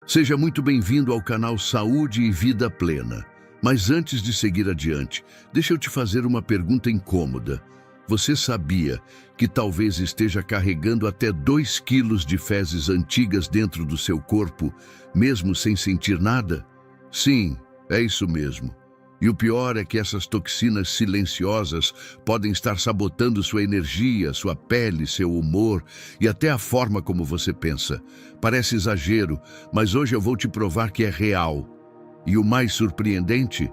Seja muito bem-vindo ao canal Saúde e Vida Plena. Mas antes de seguir adiante, deixa eu te fazer uma pergunta incômoda. Você sabia que talvez esteja carregando até 2 quilos de fezes antigas dentro do seu corpo, mesmo sem sentir nada? Sim, é isso mesmo. E o pior é que essas toxinas silenciosas podem estar sabotando sua energia, sua pele, seu humor e até a forma como você pensa. Parece exagero, mas hoje eu vou te provar que é real. E o mais surpreendente,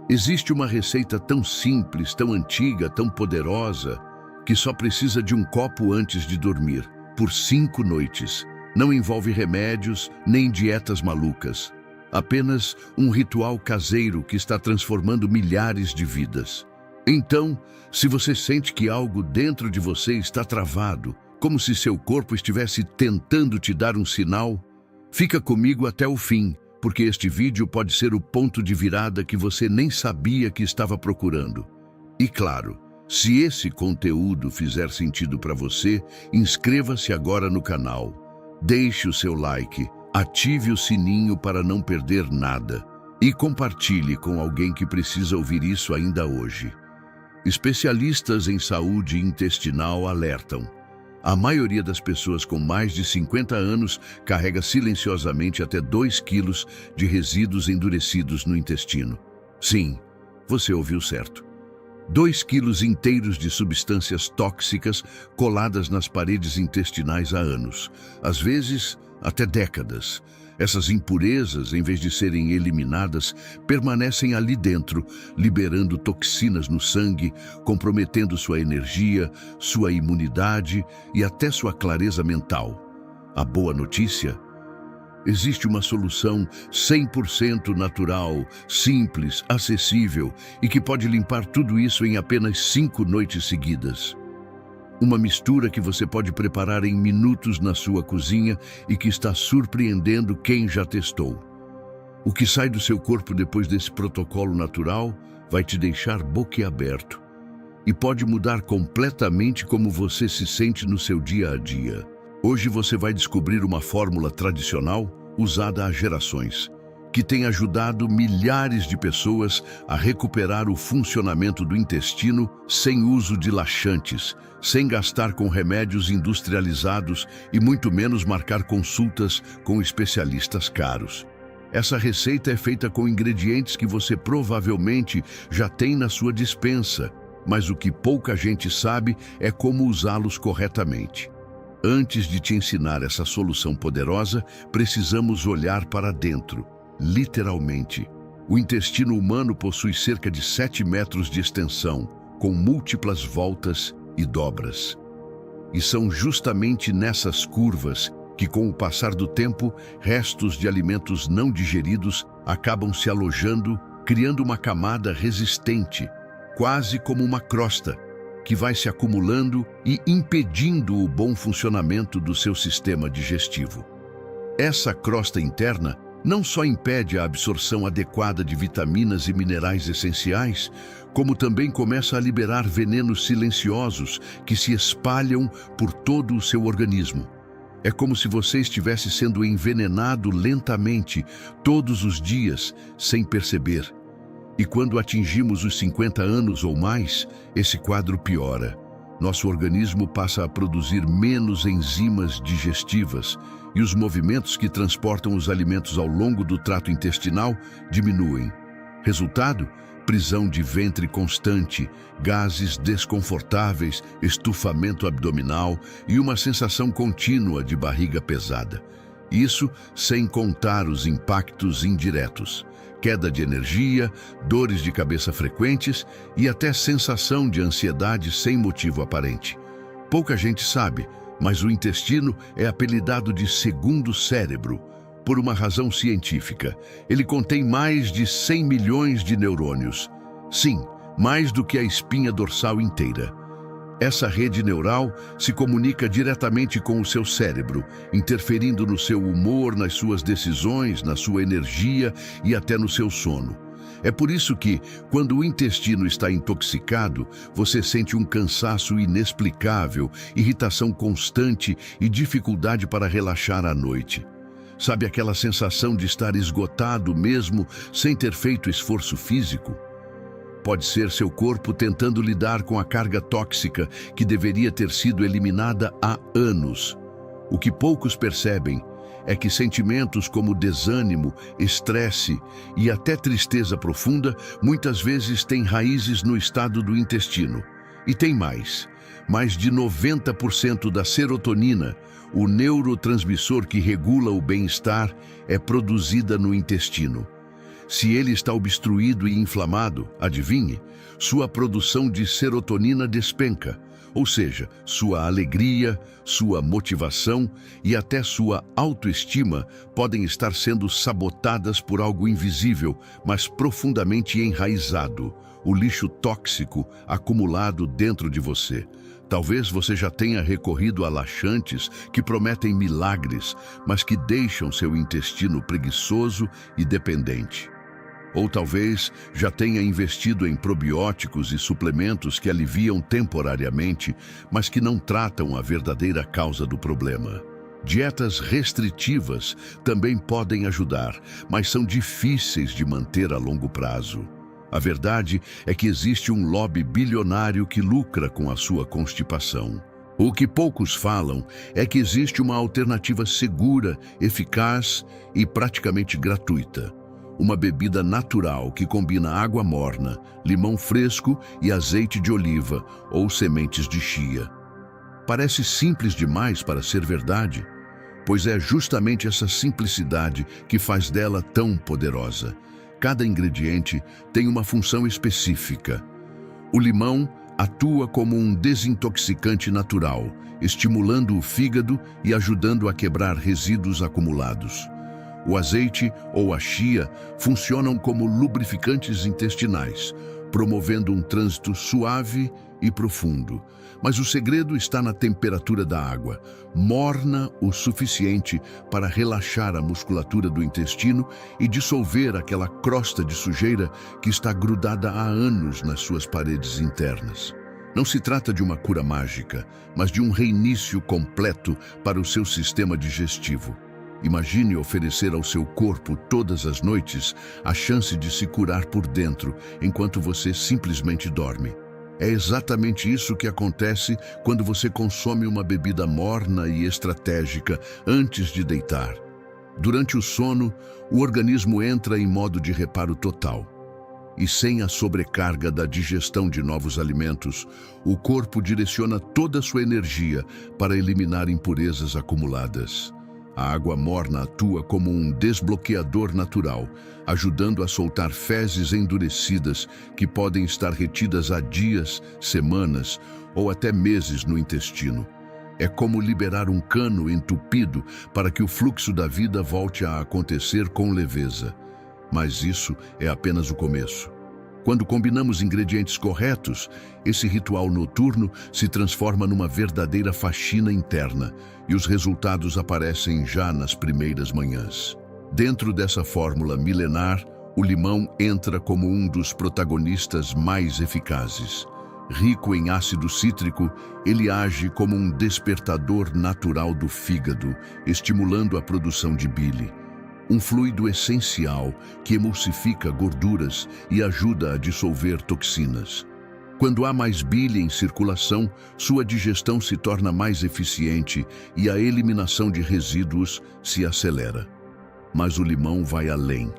existe uma receita tão simples, tão antiga, tão poderosa, que só precisa de um copo antes de dormir, por 5 noites. Não envolve remédios, nem dietas malucas. Apenas um ritual caseiro que está transformando milhares de vidas. Então, se você sente que algo dentro de você está travado, como se seu corpo estivesse tentando te dar um sinal, fica comigo até o fim, porque este vídeo pode ser o ponto de virada que você nem sabia que estava procurando. E claro, se esse conteúdo fizer sentido para você, inscreva-se agora no canal, deixe o seu like, ative o sininho para não perder nada e compartilhe com alguém que precisa ouvir isso ainda hoje. Especialistas em saúde intestinal alertam. A maioria das pessoas com mais de 50 anos carrega silenciosamente até 2 quilos de resíduos endurecidos no intestino. Sim, você ouviu certo. 2 quilos inteiros de substâncias tóxicas coladas nas paredes intestinais há anos, às vezes até décadas. Essas impurezas, em vez de serem eliminadas, permanecem ali dentro, liberando toxinas no sangue, comprometendo sua energia, sua imunidade e até sua clareza mental. A boa notícia? Existe uma solução 100% natural, simples, acessível e que pode limpar tudo isso em apenas 5 noites seguidas. Uma mistura que você pode preparar em minutos na sua cozinha e que está surpreendendo quem já testou. O que sai do seu corpo depois desse protocolo natural vai te deixar boquiaberto e pode mudar completamente como você se sente no seu dia a dia. Hoje você vai descobrir uma fórmula tradicional usada há gerações, que tem ajudado milhares de pessoas a recuperar o funcionamento do intestino sem uso de laxantes, sem gastar com remédios industrializados e muito menos marcar consultas com especialistas caros. Essa receita é feita com ingredientes que você provavelmente já tem na sua despensa, mas o que pouca gente sabe é como usá-los corretamente. Antes de te ensinar essa solução poderosa, precisamos olhar para dentro. Literalmente, o intestino humano possui cerca de 7 metros de extensão, com múltiplas voltas e dobras. E são justamente nessas curvas que, com o passar do tempo, restos de alimentos não digeridos acabam se alojando, criando uma camada resistente, quase como uma crosta, que vai se acumulando e impedindo o bom funcionamento do seu sistema digestivo. Essa crosta interna não só impede a absorção adequada de vitaminas e minerais essenciais, como também começa a liberar venenos silenciosos que se espalham por todo o seu organismo. É como se você estivesse sendo envenenado lentamente, todos os dias, sem perceber. E quando atingimos os 50 anos ou mais, esse quadro piora. Nosso organismo passa a produzir menos enzimas digestivas e os movimentos que transportam os alimentos ao longo do trato intestinal diminuem. Resultado? Prisão de ventre constante, gases desconfortáveis, estufamento abdominal e uma sensação contínua de barriga pesada. Isso sem contar os impactos indiretos. Queda de energia, dores de cabeça frequentes e até sensação de ansiedade sem motivo aparente. Pouca gente sabe, mas o intestino é apelidado de segundo cérebro, por uma razão científica. Ele contém mais de 100 milhões de neurônios. Sim, mais do que a espinha dorsal inteira. Essa rede neural se comunica diretamente com o seu cérebro, interferindo no seu humor, nas suas decisões, na sua energia e até no seu sono. É por isso que, quando o intestino está intoxicado, você sente um cansaço inexplicável, irritação constante e dificuldade para relaxar à noite. Sabe aquela sensação de estar esgotado mesmo sem ter feito esforço físico? Pode ser seu corpo tentando lidar com a carga tóxica que deveria ter sido eliminada há anos. O que poucos percebem é que sentimentos como desânimo, estresse e até tristeza profunda muitas vezes têm raízes no estado do intestino. E tem mais de 90% da serotonina, o neurotransmissor que regula o bem-estar, é produzida no intestino. Se ele está obstruído e inflamado, adivinhe, sua produção de serotonina despenca, ou seja, sua alegria, sua motivação e até sua autoestima podem estar sendo sabotadas por algo invisível, mas profundamente enraizado, o lixo tóxico acumulado dentro de você. Talvez você já tenha recorrido a laxantes que prometem milagres, mas que deixam seu intestino preguiçoso e dependente. Ou talvez já tenha investido em probióticos e suplementos que aliviam temporariamente, mas que não tratam a verdadeira causa do problema. Dietas restritivas também podem ajudar, mas são difíceis de manter a longo prazo. A verdade é que existe um lobby bilionário que lucra com a sua constipação. O que poucos falam é que existe uma alternativa segura, eficaz e praticamente gratuita. Uma bebida natural que combina água morna, limão fresco e azeite de oliva ou sementes de chia. Parece simples demais para ser verdade, pois é justamente essa simplicidade que faz dela tão poderosa. Cada ingrediente tem uma função específica. O limão atua como um desintoxicante natural, estimulando o fígado e ajudando a quebrar resíduos acumulados. O azeite ou a chia funcionam como lubrificantes intestinais, promovendo um trânsito suave e profundo. Mas o segredo está na temperatura da água, morna o suficiente para relaxar a musculatura do intestino e dissolver aquela crosta de sujeira que está grudada há anos nas suas paredes internas. Não se trata de uma cura mágica, mas de um reinício completo para o seu sistema digestivo. Imagine oferecer ao seu corpo todas as noites a chance de se curar por dentro, enquanto você simplesmente dorme. É exatamente isso que acontece quando você consome uma bebida morna e estratégica antes de deitar. Durante o sono, o organismo entra em modo de reparo total. E sem a sobrecarga da digestão de novos alimentos, o corpo direciona toda a sua energia para eliminar impurezas acumuladas. A água morna atua como um desbloqueador natural, ajudando a soltar fezes endurecidas que podem estar retidas há dias, semanas ou até meses no intestino. É como liberar um cano entupido para que o fluxo da vida volte a acontecer com leveza. Mas isso é apenas o começo. Quando combinamos ingredientes corretos, esse ritual noturno se transforma numa verdadeira faxina interna e os resultados aparecem já nas primeiras manhãs. Dentro dessa fórmula milenar, o limão entra como um dos protagonistas mais eficazes. Rico em ácido cítrico, ele age como um despertador natural do fígado, estimulando a produção de bile. Um fluido essencial que emulsifica gorduras e ajuda a dissolver toxinas. Quando há mais bile em circulação, sua digestão se torna mais eficiente e a eliminação de resíduos se acelera. Mas o limão vai além.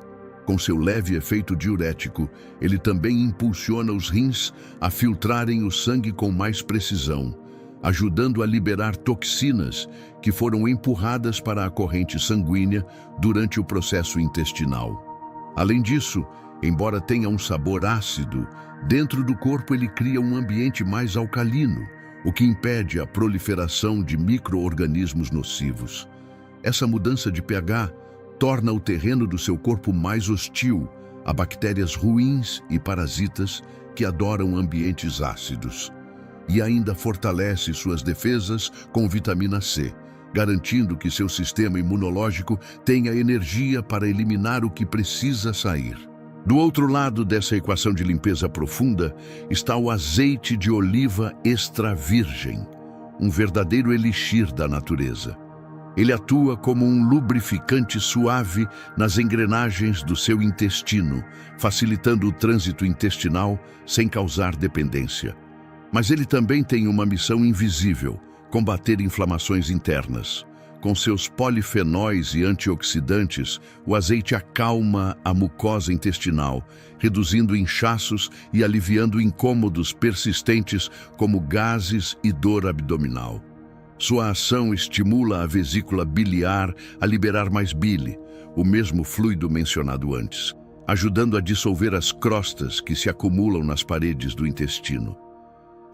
Com seu leve efeito diurético, ele também impulsiona os rins a filtrarem o sangue com mais precisão, ajudando a liberar toxinas que foram empurradas para a corrente sanguínea durante o processo intestinal. Além disso, embora tenha um sabor ácido, dentro do corpo ele cria um ambiente mais alcalino, o que impede a proliferação de micro-organismos nocivos. Essa mudança de pH torna o terreno do seu corpo mais hostil a bactérias ruins e parasitas que adoram ambientes ácidos. E ainda fortalece suas defesas com vitamina C, garantindo que seu sistema imunológico tenha energia para eliminar o que precisa sair. Do outro lado dessa equação de limpeza profunda está o azeite de oliva extra virgem, um verdadeiro elixir da natureza. Ele atua como um lubrificante suave nas engrenagens do seu intestino, facilitando o trânsito intestinal sem causar dependência. Mas ele também tem uma missão invisível: combater inflamações internas. Com seus polifenóis e antioxidantes, o azeite acalma a mucosa intestinal, reduzindo inchaços e aliviando incômodos persistentes como gases e dor abdominal. Sua ação estimula a vesícula biliar a liberar mais bile, o mesmo fluido mencionado antes, ajudando a dissolver as crostas que se acumulam nas paredes do intestino.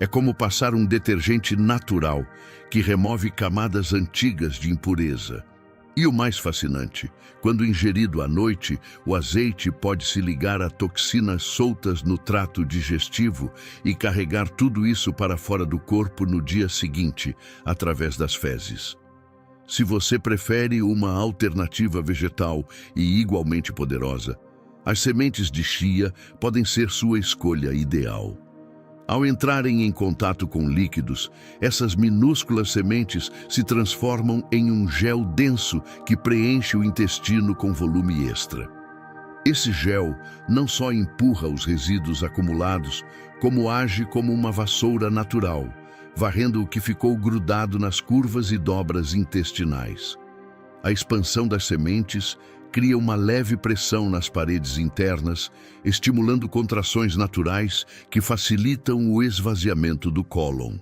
É como passar um detergente natural que remove camadas antigas de impureza. E o mais fascinante, quando ingerido à noite, o azeite pode se ligar a toxinas soltas no trato digestivo e carregar tudo isso para fora do corpo no dia seguinte, através das fezes. Se você prefere uma alternativa vegetal e igualmente poderosa, as sementes de chia podem ser sua escolha ideal. Ao entrarem em contato com líquidos, essas minúsculas sementes se transformam em um gel denso que preenche o intestino com volume extra. Esse gel não só empurra os resíduos acumulados, como age como uma vassoura natural, varrendo o que ficou grudado nas curvas e dobras intestinais. A expansão das sementes cria uma leve pressão nas paredes internas, estimulando contrações naturais que facilitam o esvaziamento do cólon.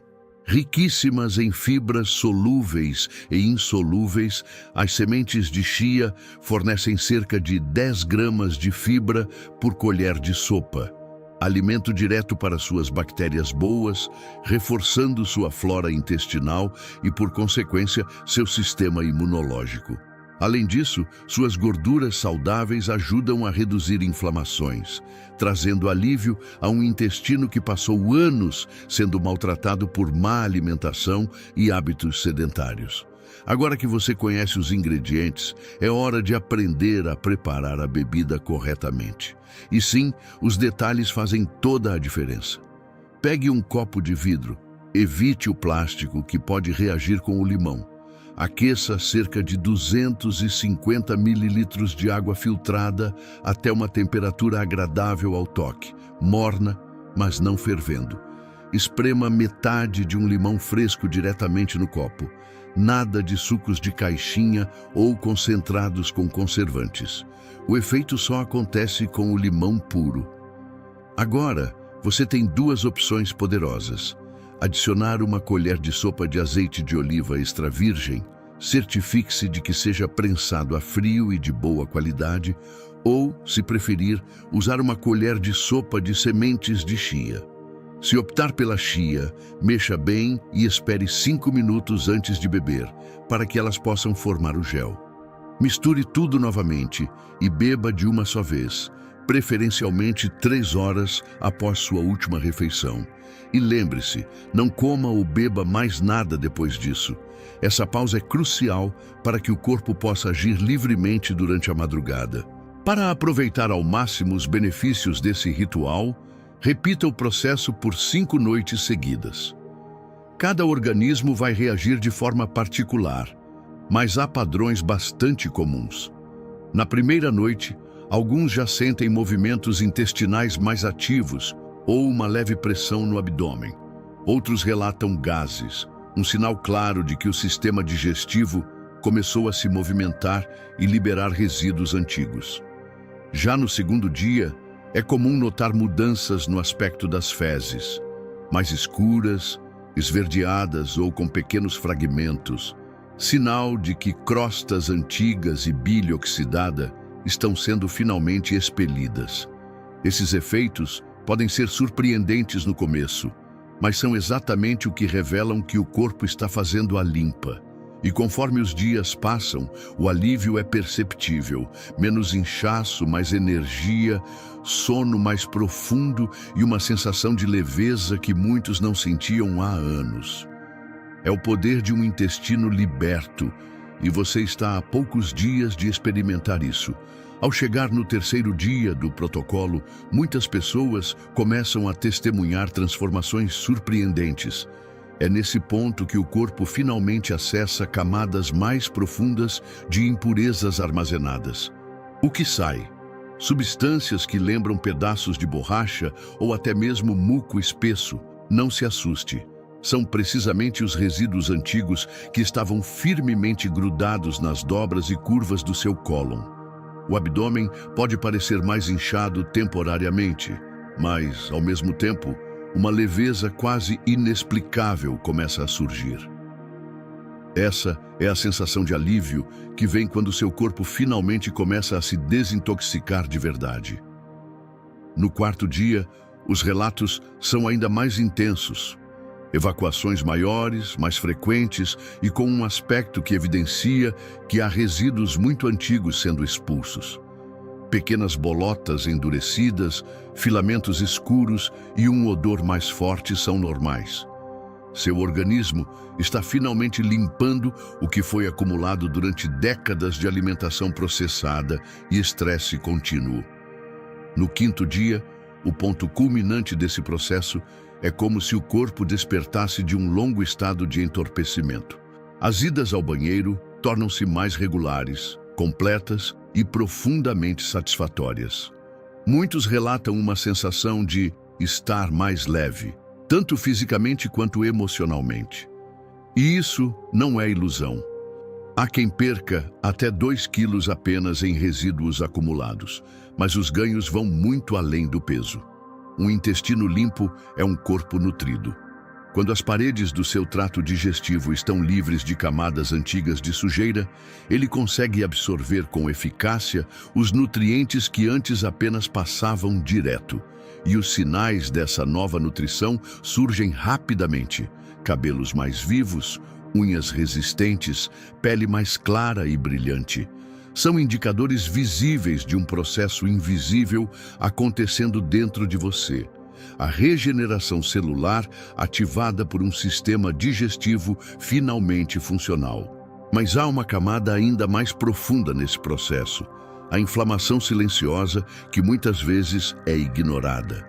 Riquíssimas em fibras solúveis e insolúveis, as sementes de chia fornecem cerca de 10 gramas de fibra por colher de sopa, alimento direto para suas bactérias boas, reforçando sua flora intestinal e, por consequência, seu sistema imunológico. Além disso, suas gorduras saudáveis ajudam a reduzir inflamações, trazendo alívio a um intestino que passou anos sendo maltratado por má alimentação e hábitos sedentários. Agora que você conhece os ingredientes, é hora de aprender a preparar a bebida corretamente. E sim, os detalhes fazem toda a diferença. Pegue um copo de vidro, evite o plástico que pode reagir com o limão. Aqueça cerca de 250 mililitros de água filtrada até uma temperatura agradável ao toque, morna, mas não fervendo. Esprema metade de um limão fresco diretamente no copo. Nada de sucos de caixinha ou concentrados com conservantes. O efeito só acontece com o limão puro. Agora, você tem duas opções poderosas. Adicionar uma colher de sopa de azeite de oliva extra virgem, certifique-se de que seja prensado a frio e de boa qualidade, ou, se preferir, usar uma colher de sopa de sementes de chia. Se optar pela chia, mexa bem e espere 5 minutos antes de beber, para que elas possam formar o gel. Misture tudo novamente e beba de uma só vez, preferencialmente 3 horas após sua última refeição. E lembre-se, não coma ou beba mais nada depois disso. Essa pausa é crucial para que o corpo possa agir livremente durante a madrugada. Para aproveitar ao máximo os benefícios desse ritual, repita o processo por 5 noites seguidas. Cada organismo vai reagir de forma particular, mas há padrões bastante comuns. Na primeira noite, alguns já sentem movimentos intestinais mais ativos ou uma leve pressão no abdômen. Outros relatam gases, um sinal claro de que o sistema digestivo começou a se movimentar e liberar resíduos antigos. Já no segundo dia, é comum notar mudanças no aspecto das fezes, mais escuras, esverdeadas ou com pequenos fragmentos, sinal de que crostas antigas e bile oxidada estão sendo finalmente expelidas. Esses efeitos podem ser surpreendentes no começo, mas são exatamente o que revelam que o corpo está fazendo a limpa. E conforme os dias passam, o alívio é perceptível, menos inchaço, mais energia, sono mais profundo e uma sensação de leveza que muitos não sentiam há anos. É o poder de um intestino liberto, e você está a poucos dias de experimentar isso. Ao chegar no terceiro dia do protocolo, muitas pessoas começam a testemunhar transformações surpreendentes. É nesse ponto que o corpo finalmente acessa camadas mais profundas de impurezas armazenadas. O que sai? Substâncias que lembram pedaços de borracha ou até mesmo muco espesso. Não se assuste. São precisamente os resíduos antigos que estavam firmemente grudados nas dobras e curvas do seu cólon. O abdômen pode parecer mais inchado temporariamente, mas, ao mesmo tempo, uma leveza quase inexplicável começa a surgir. Essa é a sensação de alívio que vem quando seu corpo finalmente começa a se desintoxicar de verdade. No quarto dia, os relatos são ainda mais intensos. Evacuações maiores, mais frequentes e com um aspecto que evidencia que há resíduos muito antigos sendo expulsos. Pequenas bolotas endurecidas, filamentos escuros e um odor mais forte são normais. Seu organismo está finalmente limpando o que foi acumulado durante décadas de alimentação processada e estresse contínuo. No quinto dia, o ponto culminante desse processo é como se o corpo despertasse de um longo estado de entorpecimento. As idas ao banheiro tornam-se mais regulares, completas e profundamente satisfatórias. Muitos relatam uma sensação de estar mais leve, tanto fisicamente quanto emocionalmente. E isso não é ilusão. Há quem perca até 2 quilos apenas em resíduos acumulados, mas os ganhos vão muito além do peso. Um intestino limpo é um corpo nutrido. Quando as paredes do seu trato digestivo estão livres de camadas antigas de sujeira, ele consegue absorver com eficácia os nutrientes que antes apenas passavam direto. E os sinais dessa nova nutrição surgem rapidamente. Cabelos mais vivos, unhas resistentes, pele mais clara e brilhante. São indicadores visíveis de um processo invisível acontecendo dentro de você. A regeneração celular ativada por um sistema digestivo finalmente funcional. Mas há uma camada ainda mais profunda nesse processo, a inflamação silenciosa que muitas vezes é ignorada.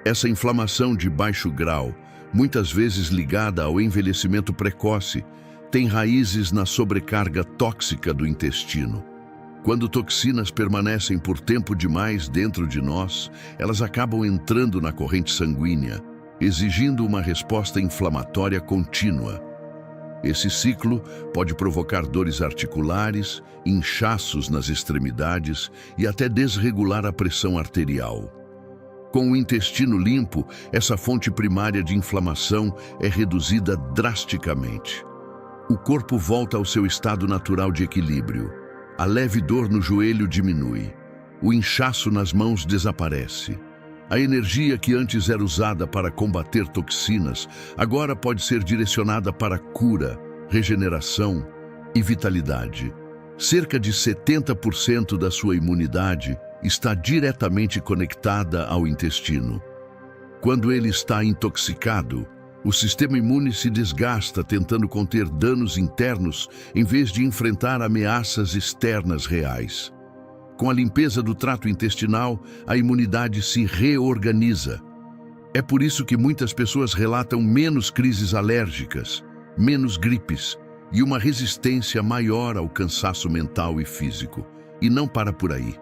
Essa inflamação de baixo grau, muitas vezes ligada ao envelhecimento precoce, tem raízes na sobrecarga tóxica do intestino. Quando toxinas permanecem por tempo demais dentro de nós, elas acabam entrando na corrente sanguínea, exigindo uma resposta inflamatória contínua. Esse ciclo pode provocar dores articulares, inchaços nas extremidades e até desregular a pressão arterial. Com o intestino limpo, essa fonte primária de inflamação é reduzida drasticamente. O corpo volta ao seu estado natural de equilíbrio. A leve dor no joelho diminui. O inchaço nas mãos desaparece. A energia que antes era usada para combater toxinas, agora pode ser direcionada para cura, regeneração e vitalidade. Cerca de 70% da sua imunidade está diretamente conectada ao intestino. Quando ele está intoxicado, o sistema imune se desgasta tentando conter danos internos em vez de enfrentar ameaças externas reais. Com a limpeza do trato intestinal, a imunidade se reorganiza. É por isso que muitas pessoas relatam menos crises alérgicas, menos gripes e uma resistência maior ao cansaço mental e físico. E não para por aí.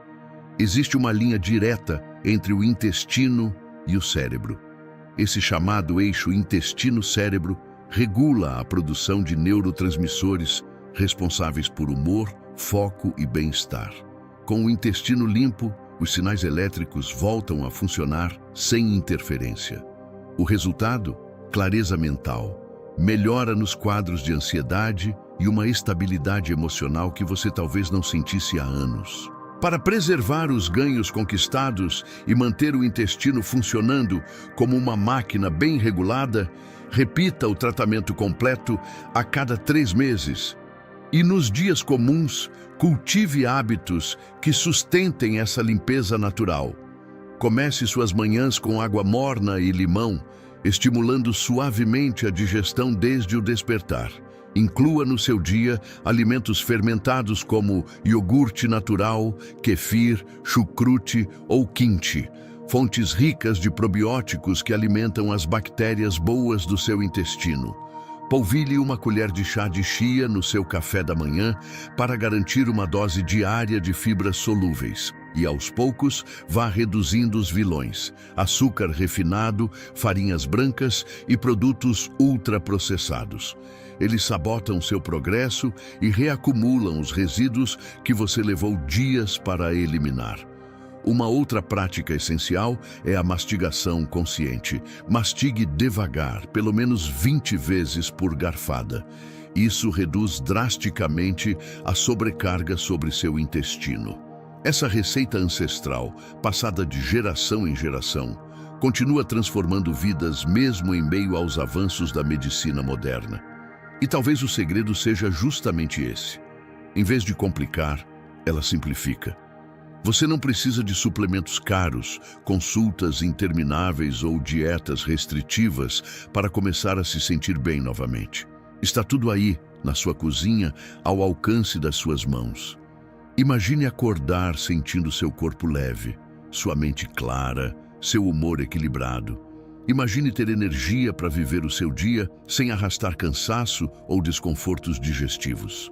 Existe uma linha direta entre o intestino e o cérebro. Esse chamado eixo intestino-cérebro regula a produção de neurotransmissores responsáveis por humor, foco e bem-estar. Com o intestino limpo, os sinais elétricos voltam a funcionar sem interferência. O resultado? Clareza mental, melhora nos quadros de ansiedade e uma estabilidade emocional que você talvez não sentisse há anos. Para preservar os ganhos conquistados e manter o intestino funcionando como uma máquina bem regulada, repita o tratamento completo a cada 3 meses. E nos dias comuns, cultive hábitos que sustentem essa limpeza natural. Comece suas manhãs com água morna e limão, estimulando suavemente a digestão desde o despertar. Inclua no seu dia alimentos fermentados como iogurte natural, kefir, chucrute ou kimchi. fontes ricas de probióticos que alimentam as bactérias boas do seu intestino. Polvilhe uma colher de chá de chia no seu café da manhã para garantir uma dose diária de fibras solúveis. E aos poucos, vá reduzindo os vilões: açúcar refinado, farinhas brancas e produtos ultraprocessados. Eles sabotam seu progresso e reacumulam os resíduos que você levou dias para eliminar. Uma outra prática essencial é a mastigação consciente. Mastigue devagar, pelo menos 20 vezes por garfada. Isso reduz drasticamente a sobrecarga sobre seu intestino. Essa receita ancestral, passada de geração em geração, continua transformando vidas mesmo em meio aos avanços da medicina moderna. E talvez o segredo seja justamente esse. Em vez de complicar, ela simplifica. Você não precisa de suplementos caros, consultas intermináveis ou dietas restritivas para começar a se sentir bem novamente. Está tudo aí, na sua cozinha, ao alcance das suas mãos. Imagine acordar sentindo seu corpo leve, sua mente clara, seu humor equilibrado. Imagine ter energia para viver o seu dia sem arrastar cansaço ou desconfortos digestivos.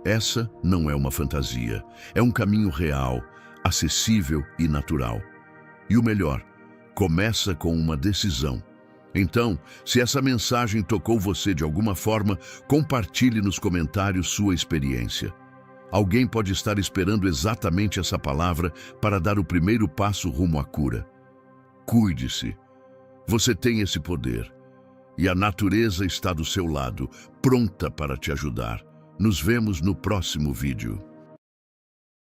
Essa não é uma fantasia, é um caminho real, acessível e natural. E o melhor, começa com uma decisão. Então, se essa mensagem tocou você de alguma forma, compartilhe nos comentários sua experiência. Alguém pode estar esperando exatamente essa palavra para dar o primeiro passo rumo à cura. Cuide-se. Você tem esse poder. E a natureza está do seu lado, pronta para te ajudar. Nos vemos no próximo vídeo.